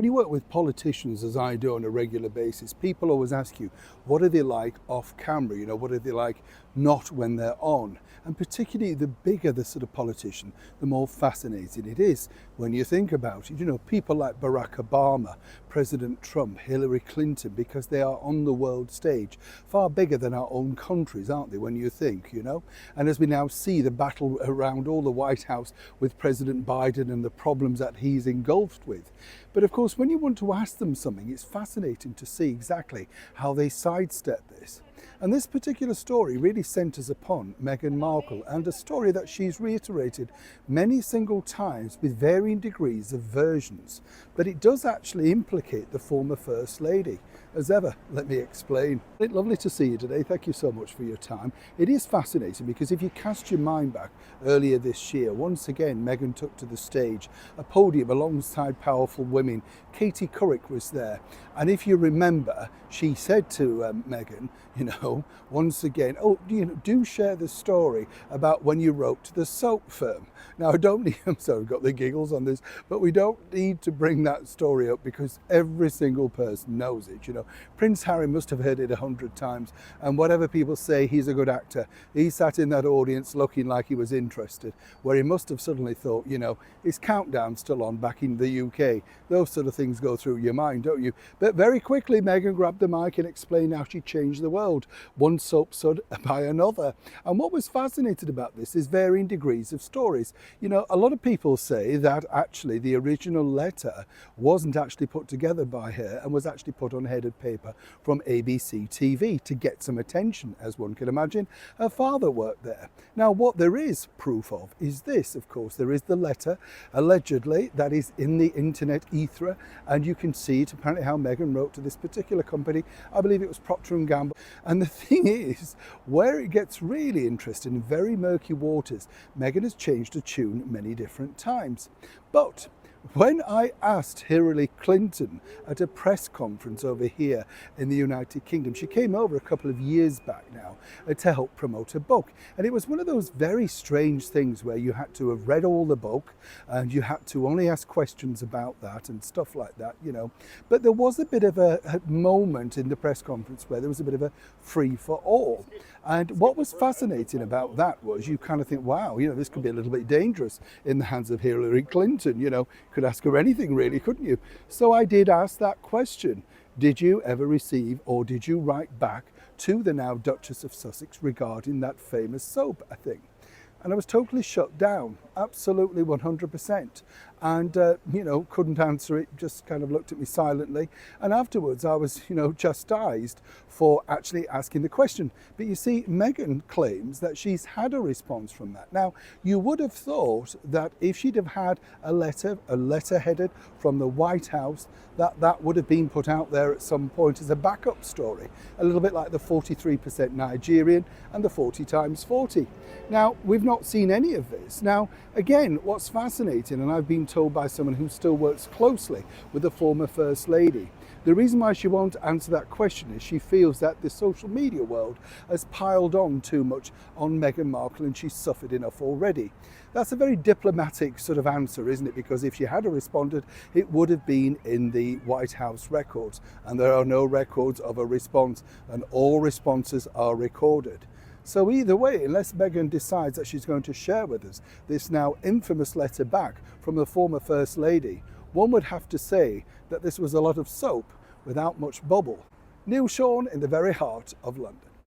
When you work with politicians, as I do on a regular basis, people always ask you, what are they like off camera? You know, what are they like not when they're on? And particularly the bigger the sort of politician, the more fascinating it is when you think about it. You know, people like Barack Obama, President Trump, Hillary Clinton, because they are on the world stage, far bigger than our own countries, aren't they, when you think, you know? And as we now see the battle around all the White House with President Biden and the problems that he's engulfed with. But of course, when you want to ask them something, it's fascinating to see exactly how they sidestep this. And this particular story really centres upon Meghan Markle, and a story that she's reiterated many single times with varying degrees of versions. But it does actually implicate the former First Lady. As ever, let me explain. It's lovely to see you today. Thank you so much for your time. It is fascinating because if you cast your mind back earlier this year, once again, Meghan took to the stage, a podium alongside powerful women. Katie Couric was there. And if you remember, she said to Meghan, you know, once again, oh, you know, do share the story about when you wrote to the soap firm. Now, I don't need, I'm sorry, I've got the giggles on this, but we don't need to bring that story up because every single person knows it, you know. Prince Harry must have heard it 100 times, and whatever people say, he's a good actor. He sat in that audience looking like he was interested, where he must have suddenly thought, you know, is Countdown still on back in the UK? Those sort of things go through your mind, don't you? But very quickly, Meghan grabbed the mic and explained how she changed the world, one soap sud by another. And what was fascinating about this is varying degrees of stories. You know, a lot of people say that actually the original letter wasn't actually put together by her and was actually put on headed paper from ABC TV to get some attention, as one can imagine. Her father worked there. Now, what there is proof of is this, of course. There is the letter, allegedly, that is in the internet ether, and you can see it apparently how Meghan wrote to this particular company. I believe it was Procter & Gamble. And the thing is, where it gets really interesting, in very murky waters, Meghan has changed a tune many different times. But when I asked Hillary Clinton at a press conference over here in the United Kingdom, she came over a couple of years back now to help promote a book. And it was one of those very strange things where you had to have read all the book and you had to only ask questions about that and stuff like that, you know. But there was a bit of a moment in the press conference where there was a bit of a free for all. And what was fascinating about that was you kind of think, wow, you know, this could be a little bit dangerous in the hands of Hillary Clinton, you know. Could ask her anything really, couldn't you? So I did ask that question. Did you ever receive, or did you write back to the now Duchess of Sussex regarding that famous soap, I think? And I was totally shut down, absolutely 100%. And, you know, couldn't answer it, just kind of looked at me silently. And afterwards I was, you know, chastised for actually asking the question. But you see, Meghan claims that she's had a response from that. Now, you would have thought that if she'd have had a letter headed from the White House, that would have been put out there at some point as a backup story, a little bit like the 43% Nigerian and the 40 times 40. Now, we've not seen any of this. Now, again, what's fascinating, and I've been told by someone who still works closely with the former First Lady, the reason why she won't answer that question is she feels that the social media world has piled on too much on Meghan Markle and she's suffered enough already. That's a very diplomatic sort of answer, isn't it? Because if she had responded, it would have been in the White House records, and there are no records of a response, and all responses are recorded. So either way, unless Meghan decides that she's going to share with us this now infamous letter back from the former First Lady, one would have to say that this was a lot of soap without much bubble. Neil Sean in the very heart of London.